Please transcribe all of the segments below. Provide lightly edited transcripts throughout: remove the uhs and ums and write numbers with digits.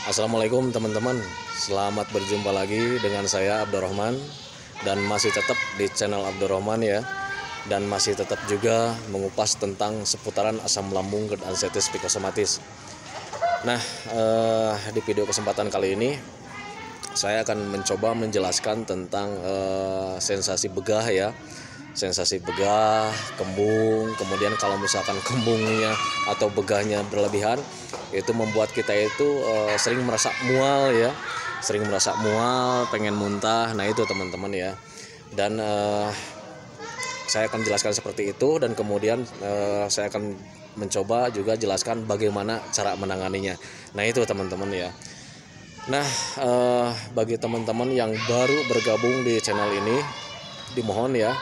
Assalamualaikum teman-teman, selamat berjumpa lagi dengan saya Abdurrahman. Dan masih tetap di channel Abdurrahman ya. Dan masih tetap juga mengupas tentang seputaran asam lambung, GERD, anxieties, psikosomatis. Nah, di video kesempatan kali ini saya akan mencoba menjelaskan tentang sensasi begah ya. Sensasi begah, kembung, kemudian kalau misalkan kembungnya atau begahnya berlebihan, itu membuat kita itu sering merasa mual ya, pengen muntah. Nah itu teman-teman ya. Dan saya akan jelaskan seperti itu, dan kemudian saya akan mencoba juga jelaskan bagaimana cara menanganinya. Nah itu teman-teman ya. Nah, bagi teman-teman yang baru bergabung di channel ini, dimohon ya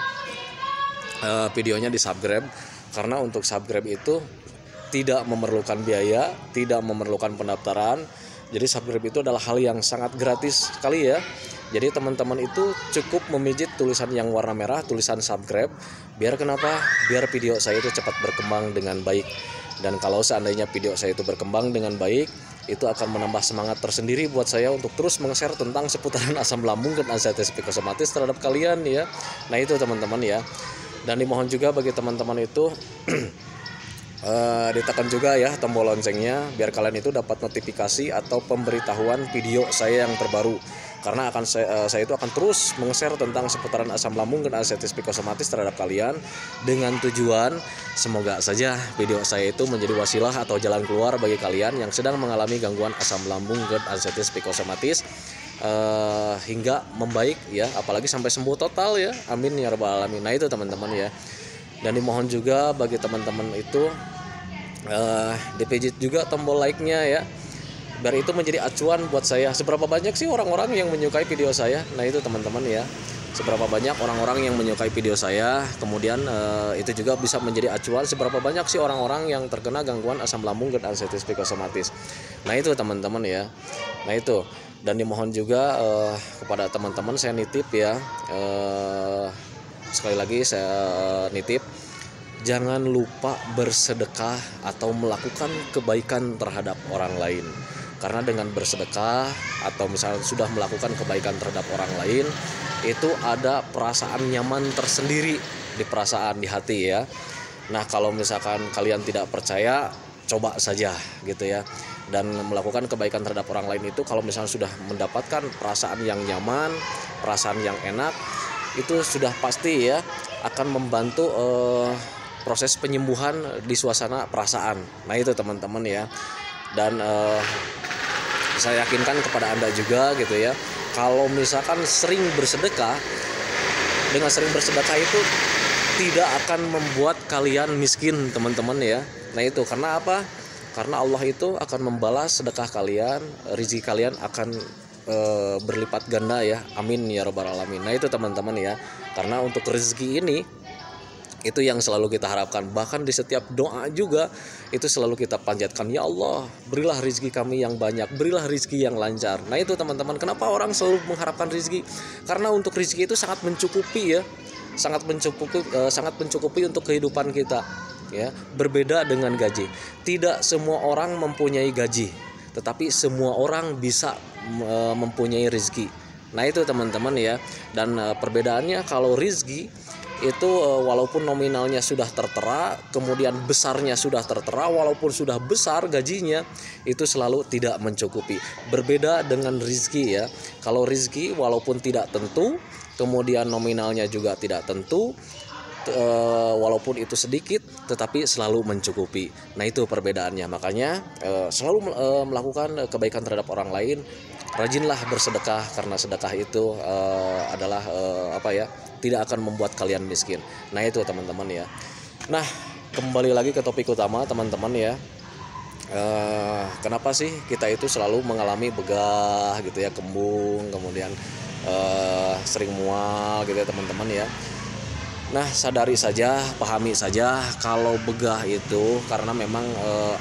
videonya di subscribe, karena untuk subscribe itu tidak memerlukan biaya, tidak memerlukan pendaftaran. Jadi subscribe itu adalah hal yang sangat gratis sekali ya. Jadi teman-teman itu cukup memijit tulisan yang warna merah, tulisan subscribe. Biar kenapa? Biar video saya itu cepat berkembang dengan baik. Dan kalau seandainya video saya itu berkembang dengan baik, itu akan menambah semangat tersendiri buat saya untuk terus meng-share tentang seputaran asam lambung dan anxieties psikosomatis terhadap kalian ya. Nah itu teman-teman ya. Dan dimohon juga bagi teman-teman itu ditekan juga ya tombol loncengnya, biar kalian itu dapat notifikasi atau pemberitahuan video saya yang terbaru. Karena saya itu akan terus meng-share tentang seputaran asam lambung dan anxieties psikosomatis terhadap kalian, dengan tujuan semoga saja video saya itu menjadi wasilah atau jalan keluar bagi kalian yang sedang mengalami gangguan asam lambung, GERD, anxieties psikosomatis hingga membaik ya, apalagi sampai sembuh total ya, amin ya rabbal alamin. Nah itu teman-teman ya. Dan dimohon juga bagi teman-teman itu dipijit juga tombol like-nya ya, biar itu menjadi acuan buat saya seberapa banyak sih orang-orang yang menyukai video saya. Nah itu teman-teman ya, seberapa banyak orang-orang yang menyukai video saya. Kemudian itu juga bisa menjadi acuan seberapa banyak sih orang-orang yang terkena gangguan asam lambung, GERD, anxieties psikosomatis. Nah itu teman-teman ya. Nah itu. Dan dimohon juga kepada teman-teman saya nitip ya, sekali lagi saya nitip, jangan lupa bersedekah atau melakukan kebaikan terhadap orang lain. Karena dengan bersedekah atau misalnya sudah melakukan kebaikan terhadap orang lain, itu ada perasaan nyaman tersendiri di hati ya. Nah kalau misalkan kalian tidak percaya, coba saja gitu ya. Dan melakukan kebaikan terhadap orang lain itu, kalau misalnya sudah mendapatkan perasaan yang nyaman, perasaan yang enak, itu sudah pasti ya akan membantu proses penyembuhan di suasana perasaan. Nah itu teman-teman ya. Dan saya yakinkan kepada Anda juga gitu ya, kalau misalkan sering bersedekah, dengan sering bersedekah itu tidak akan membuat kalian miskin teman-teman ya. Nah itu karena apa? Karena Allah itu akan membalas sedekah kalian, rezeki kalian akan berlipat ganda ya, amin ya rabbal alamin. Nah itu teman-teman ya, karena untuk rezeki ini itu yang selalu kita harapkan. Bahkan di setiap doa juga itu selalu kita panjatkan, ya Allah berilah rezeki kami yang banyak, berilah rezeki yang lancar. Nah itu teman-teman, kenapa orang selalu mengharapkan rezeki? Karena untuk rezeki itu sangat mencukupi ya, sangat mencukupi untuk kehidupan kita ya. Berbeda dengan gaji, tidak semua orang mempunyai gaji, tetapi semua orang bisa mempunyai rezeki. Nah itu teman-teman ya. Dan perbedaannya, kalau rezeki itu walaupun nominalnya sudah tertera, kemudian besarnya sudah tertera, walaupun sudah besar gajinya, itu selalu tidak mencukupi. Berbeda dengan rezeki ya. Kalau rezeki walaupun tidak tentu, kemudian nominalnya juga tidak tentu, walaupun itu sedikit tetapi selalu mencukupi. Nah itu perbedaannya. Makanya selalu melakukan kebaikan terhadap orang lain. Rajinlah bersedekah, karena sedekah itu adalah tidak akan membuat kalian miskin. Nah itu teman-teman ya. Nah kembali lagi ke topik utama teman-teman ya. Kenapa sih kita itu selalu mengalami begah gitu ya, kembung, kemudian sering mual gitu ya teman-teman ya. Nah sadari saja, pahami saja kalau begah itu karena memang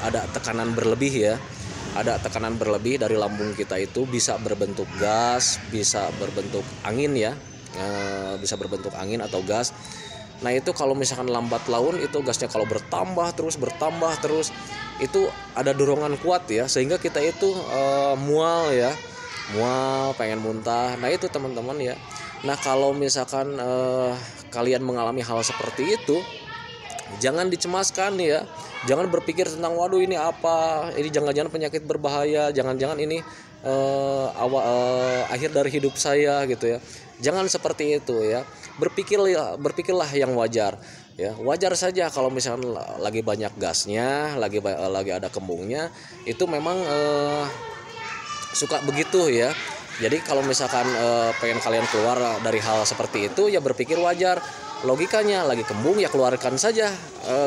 ada tekanan berlebih ya. Ada tekanan berlebih dari lambung kita, itu bisa berbentuk gas, bisa berbentuk angin ya, bisa berbentuk angin atau gas. Nah itu kalau misalkan lambat laun itu gasnya kalau bertambah terus itu ada dorongan kuat ya, sehingga kita itu mual ya, mual, pengen muntah. Nah itu teman-teman ya. Nah kalau misalkan kalian mengalami hal seperti itu, jangan dicemaskan ya. Jangan berpikir tentang waduh ini apa, ini jangan-jangan penyakit berbahaya, jangan-jangan ini akhir dari hidup saya gitu ya. Jangan seperti itu ya. Berpikirlah yang wajar ya. Wajar saja kalau misalkan lagi banyak gasnya, lagi ada kembungnya, itu memang suka begitu ya. Jadi kalau misalkan pengen kalian keluar dari hal seperti itu ya berpikir wajar. Logikanya lagi kembung ya keluarkan saja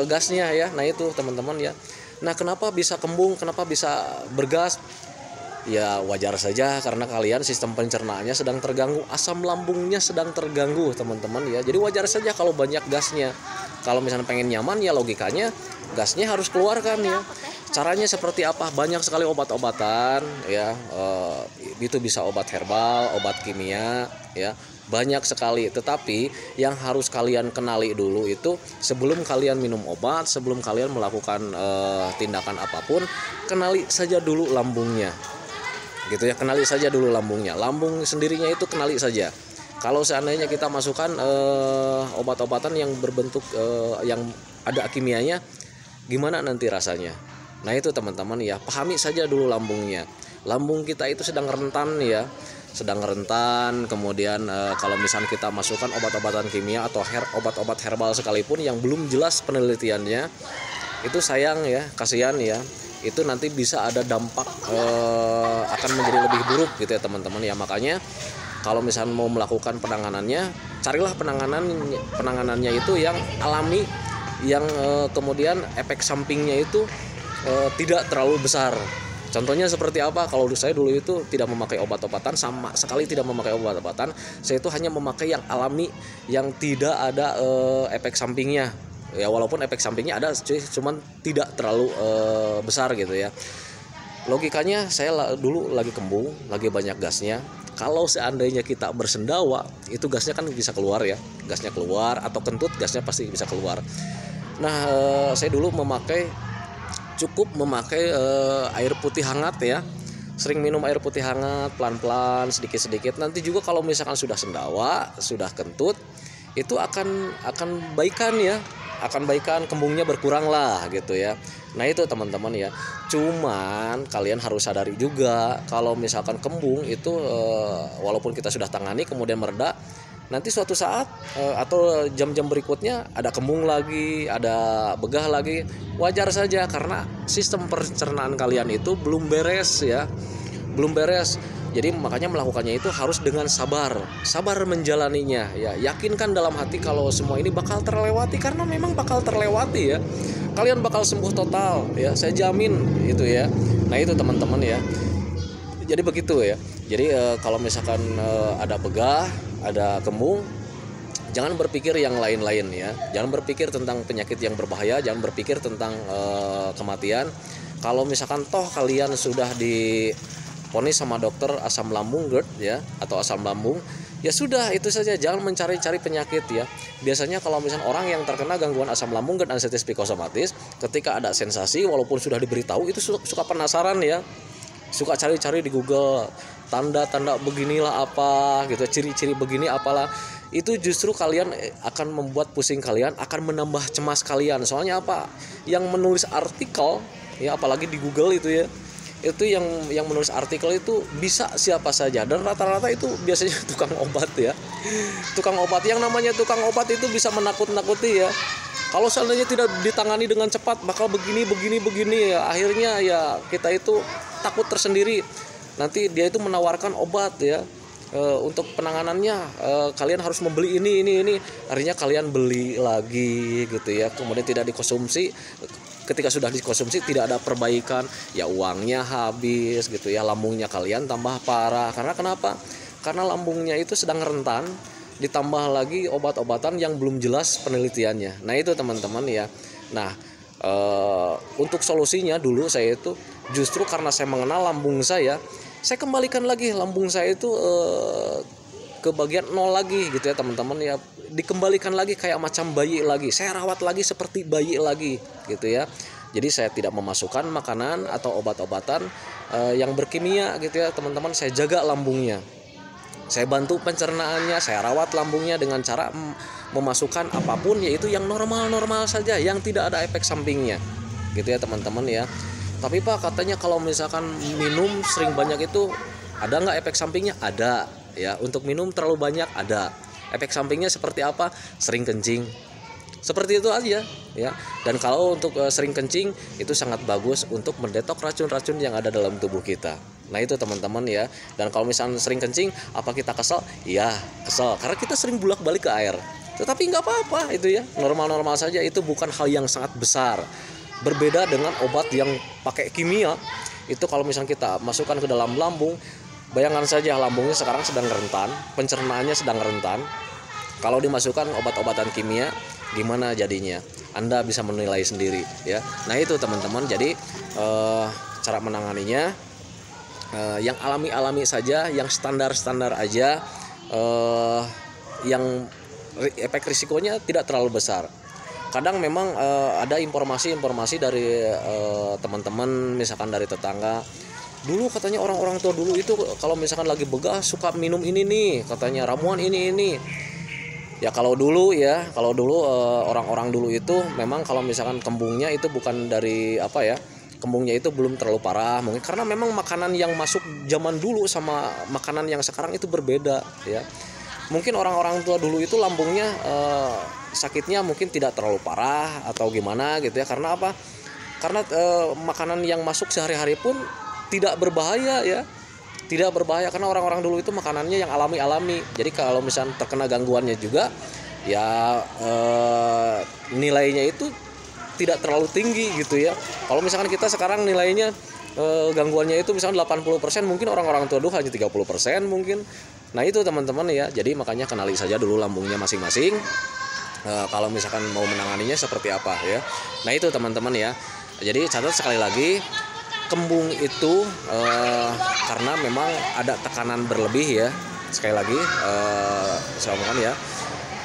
gasnya ya. Nah itu teman-teman ya. Nah kenapa bisa kembung, kenapa bisa bergas? Ya wajar saja karena kalian sistem pencernaannya sedang terganggu, asam lambungnya sedang terganggu teman-teman ya. Jadi wajar saja kalau banyak gasnya. Kalau misalnya pengen nyaman ya logikanya gasnya harus keluarkan ya. Caranya seperti apa? Banyak sekali obat-obatan ya, itu bisa obat herbal, obat kimia ya, banyak sekali. Tetapi yang harus kalian kenali dulu itu sebelum kalian minum obat, sebelum kalian melakukan tindakan apapun, kenali saja dulu lambungnya gitu ya. Kenali saja dulu lambungnya, lambung sendirinya itu kenali saja. Kalau seandainya kita masukkan obat-obatan yang berbentuk yang ada kimianya, gimana nanti rasanya? Nah itu teman-teman ya, pahami saja dulu lambungnya. Lambung kita itu sedang rentan ya, sedang rentan. Kemudian kalau misalnya kita masukkan obat-obatan kimia atau obat-obat herbal sekalipun yang belum jelas penelitiannya, itu sayang ya, kasihan ya. Itu nanti bisa ada dampak akan menjadi lebih buruk gitu ya teman-teman ya. Makanya kalau misalnya mau melakukan penanganannya, carilah penanganannya itu yang alami, yang kemudian efek sampingnya itu tidak terlalu besar. Contohnya seperti apa? Kalau saya dulu itu tidak memakai obat-obatan, sama sekali tidak memakai obat-obatan. Saya itu hanya memakai yang alami, yang tidak ada efek sampingnya. Ya walaupun efek sampingnya ada, cuman tidak terlalu besar gitu ya. Logikanya saya dulu lagi kembung, lagi banyak gasnya. Kalau seandainya kita bersendawa, itu gasnya kan bisa keluar ya. Gasnya keluar, atau kentut gasnya pasti bisa keluar. Nah saya dulu cukup memakai air putih hangat ya. Sering minum air putih hangat pelan-pelan, sedikit-sedikit. Nanti juga kalau misalkan sudah sendawa, sudah kentut, itu akan baikan ya. Akan baikan, kembungnya berkurang lah gitu ya. Nah itu teman-teman ya. Cuman kalian harus sadari juga kalau misalkan kembung itu walaupun kita sudah tangani kemudian mereda, nanti suatu saat atau jam-jam berikutnya ada kembung lagi, ada begah lagi. Wajar saja karena sistem pencernaan kalian itu belum beres ya. Belum beres. Jadi makanya melakukannya itu harus dengan sabar menjalaninya ya. Yakinkan dalam hati kalau semua ini bakal terlewati, karena memang bakal terlewati ya. Kalian bakal sembuh total ya, saya jamin itu ya. Nah itu teman-teman ya. Jadi begitu ya. Jadi kalau misalkan ada begah, ada kembung, jangan berpikir yang lain-lain ya. Jangan berpikir tentang penyakit yang berbahaya, jangan berpikir tentang kematian. Kalau misalkan toh kalian sudah divonis sama dokter asam lambung GERD ya, atau asam lambung, ya sudah itu saja, jangan mencari-cari penyakit ya. Biasanya kalau misalnya orang yang terkena gangguan asam lambung GERD anestesi psikosomatis, ketika ada sensasi walaupun sudah diberitahu itu suka penasaran ya. Suka cari-cari di Google, tanda-tanda beginilah apa gitu, ciri-ciri begini apalah. Itu justru kalian akan membuat pusing kalian, akan menambah cemas kalian. Soalnya apa? Yang menulis artikel ya, apalagi di Google itu ya, itu yang menulis artikel itu bisa siapa saja, dan rata-rata itu biasanya tukang obat ya. Tukang obat, yang namanya tukang obat itu bisa menakut-nakuti ya. Kalau seandainya tidak ditangani dengan cepat bakal begini ya. Akhirnya ya kita itu takut tersendiri. Nanti dia itu menawarkan obat ya. Untuk penanganannya kalian harus membeli ini. Akhirnya kalian beli lagi gitu ya. Kemudian tidak dikonsumsi. Ketika sudah dikonsumsi tidak ada perbaikan, ya uangnya habis gitu ya. Lambungnya kalian tambah parah. Karena kenapa? Karena lambungnya itu sedang rentan, ditambah lagi obat-obatan yang belum jelas penelitiannya. Nah itu teman-teman ya. Nah untuk solusinya dulu saya itu justru karena saya mengenal lambung saya kembalikan lagi lambung saya itu ke bagian nol lagi gitu ya teman-teman ya, dikembalikan lagi kayak macam bayi lagi, saya rawat lagi seperti bayi lagi gitu ya. Jadi saya tidak memasukkan makanan atau obat-obatan yang berkimia gitu ya teman-teman. Saya jaga lambungnya, saya bantu pencernaannya, saya rawat lambungnya dengan cara memasukkan apapun yaitu yang normal-normal saja, yang tidak ada efek sampingnya gitu ya teman-teman ya. Tapi Pak, katanya kalau misalkan minum sering banyak itu ada nggak efek sampingnya? Ada ya, untuk minum terlalu banyak ada. Efek sampingnya seperti apa? Sering kencing, seperti itu aja ya. Dan kalau untuk sering kencing itu sangat bagus untuk mendetok racun-racun yang ada dalam tubuh kita. Nah itu teman-teman ya. Dan kalau misalnya sering kencing, apa kita kesel? Iya kesel, karena kita sering bolak-balik ke air. Tetapi nggak apa-apa itu ya, normal-normal saja. Itu bukan hal yang sangat besar. Berbeda dengan obat yang pakai kimia. Itu kalau misalnya kita masukkan ke dalam lambung, bayangkan saja lambungnya sekarang sedang rentan, pencernaannya sedang rentan. Kalau dimasukkan obat-obatan kimia, gimana jadinya? Anda bisa menilai sendiri ya. Nah itu teman-teman, jadi cara menanganinya yang alami-alami saja, yang standar-standar aja, yang efek risikonya tidak terlalu besar. Kadang memang ada informasi-informasi dari teman-teman, misalkan dari tetangga. Dulu katanya orang-orang tua dulu itu kalau misalkan lagi begah suka minum ini nih, katanya ramuan ini. Ya kalau dulu orang-orang dulu itu memang kalau misalkan kembungnya itu bukan dari kembungnya itu belum terlalu parah, mungkin karena memang makanan yang masuk zaman dulu sama makanan yang sekarang itu berbeda ya. Mungkin orang-orang tua dulu itu lambungnya sakitnya mungkin tidak terlalu parah atau gimana gitu ya. Karena apa? Karena makanan yang masuk sehari-hari pun tidak berbahaya ya. Tidak berbahaya karena orang-orang dulu itu makanannya yang alami-alami. Jadi kalau misalnya terkena gangguannya juga ya nilainya itu tidak terlalu tinggi gitu ya. Kalau misalkan kita sekarang nilainya gangguannya itu misalnya 80%, mungkin orang-orang tua dulu hanya 30% mungkin. Nah itu teman-teman ya. Jadi makanya kenali saja dulu lambungnya masing-masing. Kalau misalkan mau menanganinya seperti apa ya. Nah itu teman-teman ya. Jadi catat sekali lagi, kembung itu karena memang ada tekanan berlebih ya. Sekali lagi saya omongkan ya,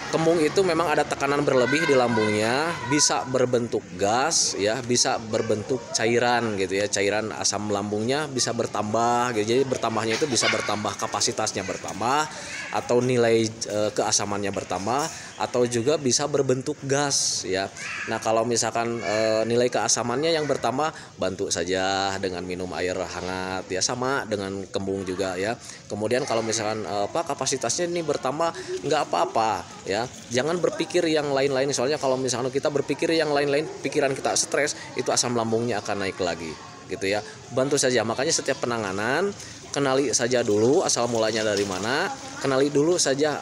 kembung itu memang ada tekanan berlebih di lambungnya, bisa berbentuk gas ya, bisa berbentuk cairan gitu ya. Cairan asam lambungnya bisa bertambah gitu. Jadi bertambahnya itu bisa bertambah, kapasitasnya bertambah, atau nilai keasamannya bertambah, atau juga bisa berbentuk gas ya. Nah kalau misalkan nilai keasamannya yang bertambah, bantu saja dengan minum air hangat ya, sama dengan kembung juga ya. Kemudian kalau misalkan kapasitasnya ini bertambah, nggak apa-apa ya, jangan berpikir yang lain-lain. Soalnya kalau misalkan kita berpikir yang lain-lain, pikiran kita stres, itu asam lambungnya akan naik lagi gitu ya. Bantu saja, makanya setiap penanganan kenali saja dulu asal mulanya dari mana, kenali dulu saja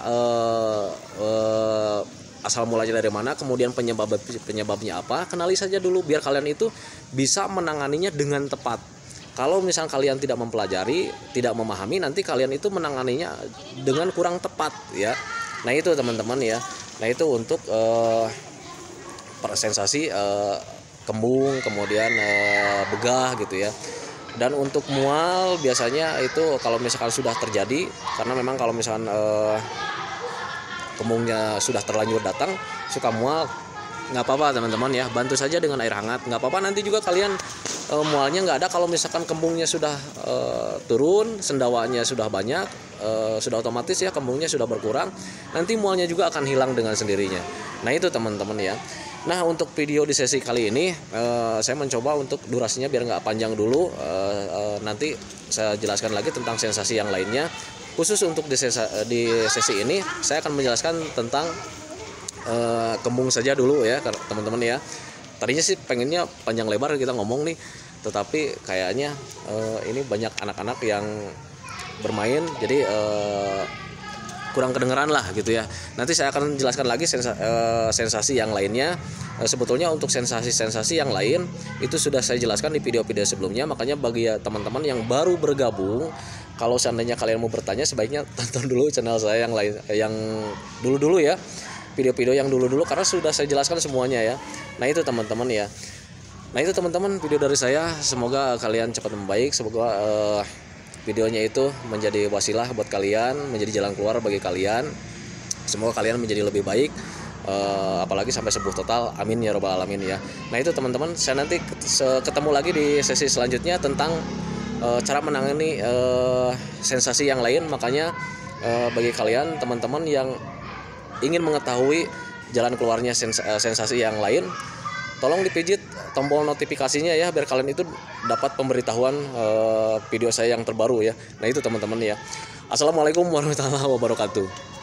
asal mulanya dari mana, kemudian penyebabnya apa, kenali saja dulu biar kalian itu bisa menanganinya dengan tepat. Kalau misal kalian tidak mempelajari, tidak memahami, nanti kalian itu menanganinya dengan kurang tepat ya. Nah itu teman-teman ya. Nah itu untuk sensasi kembung, kemudian begah gitu ya. Dan untuk mual biasanya itu kalau misalkan sudah terjadi, karena memang kalau misalkan kembungnya sudah terlanjur datang suka mual, nggak apa-apa teman-teman ya, bantu saja dengan air hangat, nggak apa-apa. Nanti juga kalian mualnya nggak ada kalau misalkan kembungnya sudah turun, sendawanya sudah banyak, sudah otomatis ya kembungnya sudah berkurang, nanti mualnya juga akan hilang dengan sendirinya. Nah itu teman-teman ya. Nah untuk video di sesi kali ini saya mencoba untuk durasinya biar nggak panjang dulu, nanti saya jelaskan lagi tentang sensasi yang lainnya. Khusus untuk di sesi ini saya akan menjelaskan tentang kembung saja dulu ya teman-teman ya. Tadinya sih pengennya panjang lebar kita ngomong nih, tetapi kayaknya ini banyak anak-anak yang bermain, jadi kurang kedengeran lah gitu ya. Nanti saya akan jelaskan lagi sensasi yang lainnya. Sebetulnya untuk sensasi-sensasi yang lain itu sudah saya jelaskan di video-video sebelumnya. Makanya bagi teman-teman yang baru bergabung, kalau seandainya kalian mau bertanya, sebaiknya tonton dulu channel saya yang lain, yang dulu-dulu ya, video-video yang dulu-dulu, karena sudah saya jelaskan semuanya ya. Nah itu teman-teman ya. Nah itu teman-teman video dari saya. Semoga kalian cepat membaik. Semoga videonya itu menjadi wasilah buat kalian, menjadi jalan keluar bagi kalian. Semoga kalian menjadi lebih baik, apalagi sampai sembuh total, amin ya robbal alamin ya. Nah itu teman-teman, saya nanti ketemu lagi di sesi selanjutnya tentang cara menangani sensasi yang lain. Makanya bagi kalian teman-teman yang ingin mengetahui jalan keluarnya sensasi yang lain, tolong dipijit tombol notifikasinya ya, biar kalian itu dapat pemberitahuan video saya yang terbaru ya. Nah itu teman-teman ya. Assalamualaikum warahmatullahi wabarakatuh.